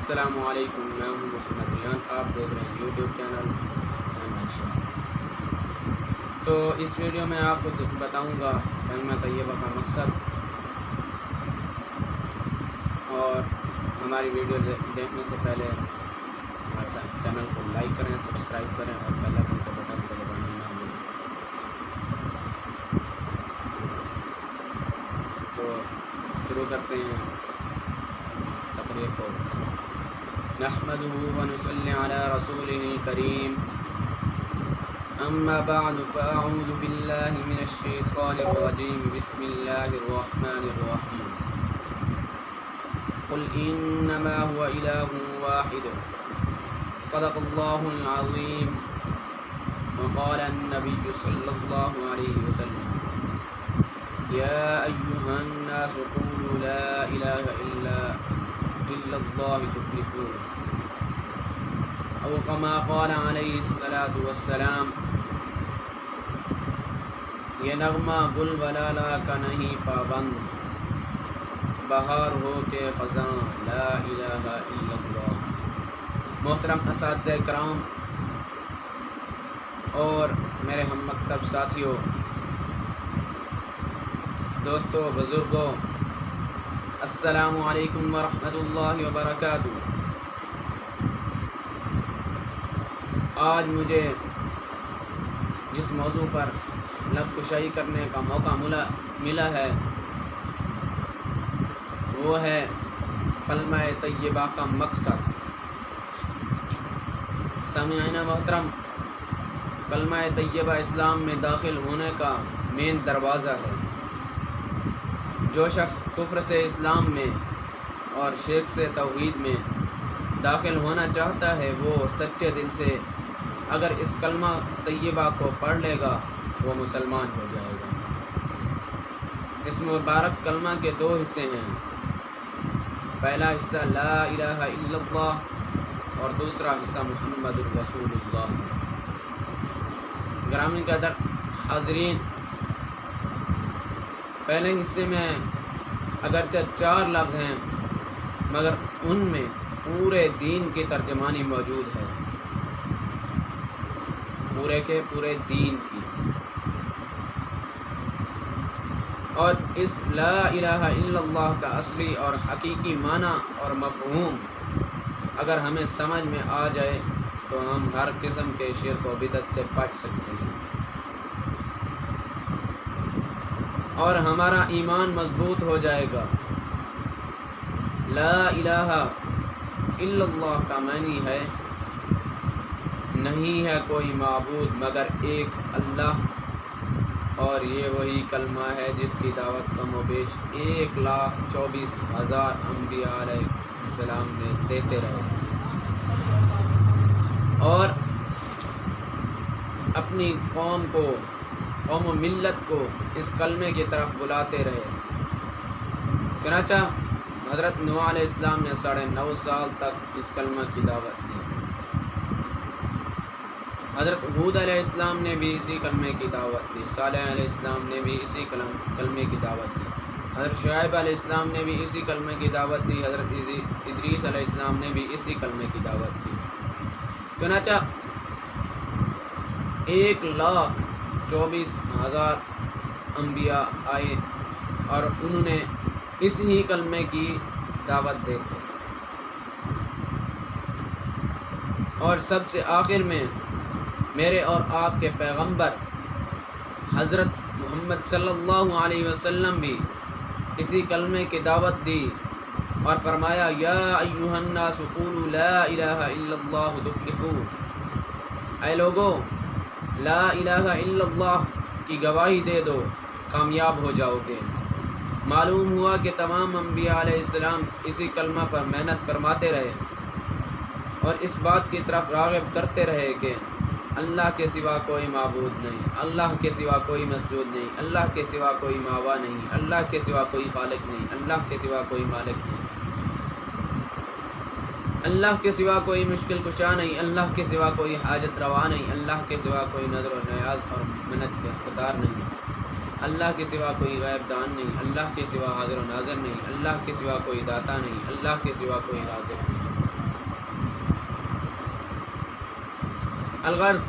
السلام علیکم، میں ہوں محمد ریان، آپ دیکھ رہے ہیں یوٹیوب چینل محمد شاہ۔ تو اس ویڈیو میں آپ کو بتاؤں گا کلمہ طیبہ کا مقصد، اور ہماری ویڈیو دیکھنے سے پہلے ہمارے چینل کو لائک کریں، سبسکرائب کریں اور بیل آئیکن کے بٹن کو دبانا نہ بھولیں۔ تو شروع کرتے ہیں تقریر کو۔ نحمده ونصلي على رسوله الكريم، أما بعد فأعوذ بالله من الشيطان الرجيم، بسم الله الرحمن الرحيم، قل إنما هو إله واحد، صدق الله العظيم، وقال النبي صلى الله عليه وسلم، يا أيها الناس قولوا لا إله إلا الله تفلحون، او كما قال علیہ الصلاة والسلام۔ یہ نغمہ گل ولالا کا نہیں پابند، بہار ہو کے خزاں لا الہ الا اللہ۔ محترم اساتذہ کرام اور میرے ہم مکتب ساتھیوں، دوستوں، بزرگوں، السلام علیکم ورحمۃ اللہ وبرکاتہ۔ آج مجھے جس موضوع پر لب کشائی کرنے کا موقع ملا ہے وہ ہے کلمہ طیبہ کا مقصد۔ سامعین محترم، کلمہ طیبہ اسلام میں داخل ہونے کا مین دروازہ ہے۔ جو شخص کفر سے اسلام میں اور شرک سے توحید میں داخل ہونا چاہتا ہے، وہ سچے دل سے اگر اس کلمہ طیبہ کو پڑھ لے گا وہ مسلمان ہو جائے گا۔ اس مبارک کلمہ کے دو حصے ہیں، پہلا حصہ لا الہ الا اللہ اور دوسرا حصہ محمد الرسول اللہ۔ گرامی قدر حاضرین، پہلے حصے میں اگرچہ 4 لفظ ہیں مگر ان میں پورے دین کی ترجمانی موجود ہے، پورے کے پورے دین کی۔ اور اس لا الہ الا اللہ کا اصلی اور حقیقی معنی اور مفہوم اگر ہمیں سمجھ میں آ جائے تو ہم ہر قسم کے شرک و بدعت سے بچ سکتے ہیں اور ہمارا ایمان مضبوط ہو جائے گا۔ لا الہ الا اللہ کا معنی ہے نہیں ہے کوئی معبود مگر ایک اللہ، اور یہ وہی کلمہ ہے جس کی دعوت کم و بیش 1,24,000 انبیاء علیہ السلام نے دیتے رہے اور اپنی قوم و ملت کو اس کلمے کی طرف بلاتے رہے۔ چنانچہ حضرت نوح علیہ السلام نے 9.5 سال تک اس کلمہ کی دعوت دی۔ حضرت ہود علیہ السلام نے بھی اسی کلمے کی دعوت دی، صالح علیہ السلام نے بھی اسی کلمے کی دعوت دی، حضرت شعیب علیہ السلام نے بھی اسی کلمے کی دعوت دی، حضرت ادریس علیہ السلام نے بھی اسی کلمے کی دعوت دی۔ چنانچہ 1,24,000 انبیاء آئے اور انہوں نے اس ہی کلمے کی دعوت دے دی، اور سب سے آخر میں میرے اور آپ کے پیغمبر حضرت محمد صلی اللہ علیہ وسلم بھی اسی کلمے کی دعوت دی اور فرمایا، یا ایھا الناس قولوا لا الہ الا اللہ تفلحون، اے لوگو لا الہ الا اللہ کی گواہی دے دو، کامیاب ہو جاؤ گے۔ معلوم ہوا کہ تمام انبیاء علیہ السلام اسی کلمہ پر محنت فرماتے رہے اور اس بات کی طرف راغب کرتے رہے کہ اللہ کے سوا کوئی معبود نہیں، اللہ کے سوا کوئی مسجود نہیں، اللہ کے سوا کوئی ماوا نہیں، اللہ کے سوا کوئی خالق نہیں، اللہ کے سوا کوئی مالک نہیں، اللہ کے سوا کوئی مشکل کشا نہیں، اللہ کے سوا کوئی حاجت روا نہیں، اللہ کے سوا کوئی نظر و نیاز اور منت کے حقدار نہیں، اللہ کے سوا کوئی غیب دان نہیں، اللہ کے سوا حاضر و ناظر نہیں، اللہ کے سوا کوئی داتا نہیں، اللہ کے سوا کوئی رازق نہیں۔ الغرض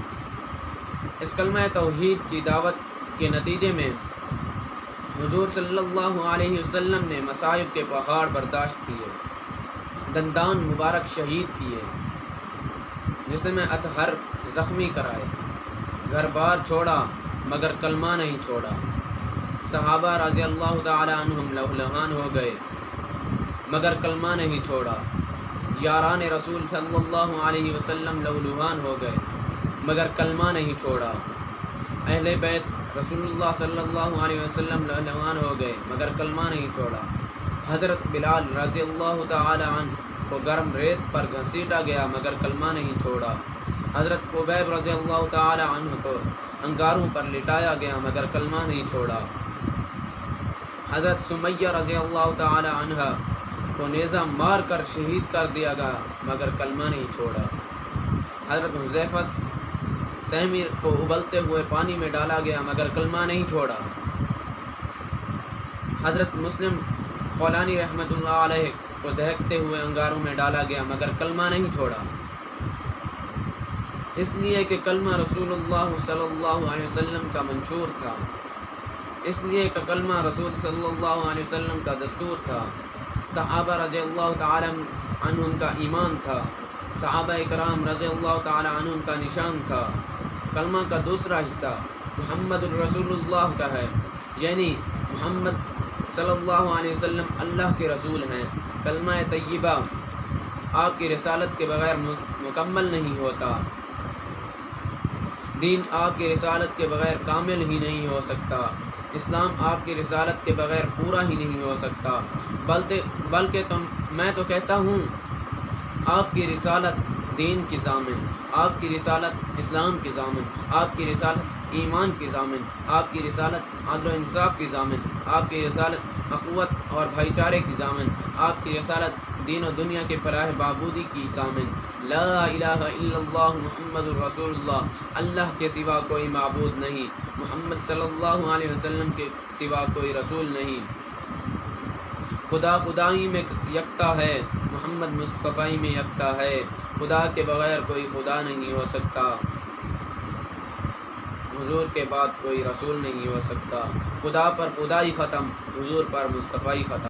اس کلمہ توحید کی دعوت کے نتیجے میں حضور صلی اللہ علیہ وسلم نے مصائب کے پہاڑ برداشت کیے، دندان مبارک شہید کیے، جسم اطہر زخمی کرائے، گھر بار چھوڑا مگر کلمہ نہیں چھوڑا، صحابہ رضی اللہ تعالی عنہم لہولہان ہو گئے مگر کلمہ نہیں چھوڑا، یاران رسول صلی اللہ علیہ وسلم لہولہان ہو گئے مگر کلمہ نہیں چھوڑا، اہل بیت رسول اللہ صلی اللہ علیہ وسلم لہولہان ہو گئے مگر کلمہ نہیں چھوڑا، حضرت بلال رضی اللہ تعالی عنہ کو گرم ریت پر گھسیٹا گیا مگر کلمہ نہیں چھوڑا، حضرت خبیب رضی اللہ تعالی عنہ کو انگاروں پر لٹایا گیا مگر کلمہ نہیں چھوڑا، حضرت سمیہ رضی اللہ تعالی عنہ کو نیزہ مار کر شہید کر دیا گیا مگر کلمہ نہیں چھوڑا، حضرت حذیفہ سہمی کو ابلتے ہوئے پانی میں ڈالا گیا مگر کلمہ نہیں چھوڑا، حضرت مسلم خولانی رحمۃ اللہ علیہ کو دہکتے ہوئے انگاروں میں ڈالا گیا مگر کلمہ نہیں چھوڑا، اس لیے کہ کلمہ رسول اللہ صلی اللہ علیہ وسلم کا منشور تھا، اس لیے کہ کلمہ رسول صلی اللہ علیہ وسلم کا دستور تھا، صحابہ رضی اللہ تعالی عنہم کا ایمان تھا، صحابہ اکرام رضی اللہ تعالی عنہم کا نشان تھا، کلمہ کا دوسرا حصہ محمد الرسول اللہ کا ہے، یعنی محمد صلی اللہ علیہ وسلم اللہ کے رسول ہیں، کلمہ طیبہ آپ کی رسالت کے بغیر مکمل نہیں ہوتا، دین آپ کی رسالت کے بغیر کامل ہی نہیں ہو سکتا، اسلام آپ کی رسالت کے بغیر پورا ہی نہیں ہو سکتا، بلکہ میں تو کہتا ہوں آپ کی رسالت دین کی ضامن، آپ کی رسالت اسلام کی ضامن، آپ کی رسالت ایمان کی ضامن، آپ کی رسالت عدل و انصاف کی ضامن، آپ کی رسالت اخوت اور بھائی چارے کی ضامن، آپ کی رسالت دین و دنیا کے فلاح بہبودی کی ضامن، لا الہ الا اللہ محمد الرسول اللہ، اللہ کے سوا کوئی معبود نہیں، محمد صلی اللہ علیہ وسلم کے سوا کوئی رسول نہیں، خدا خدائی میں یکتا ہے، محمد مصطفی میں یکتا ہے، خدا کے بغیر کوئی خدا نہیں ہو سکتا، حضور کے بعد کوئی رسول نہیں ہو سکتا، خدا پر خدائی ختم، حضور پر مصطفی ختم۔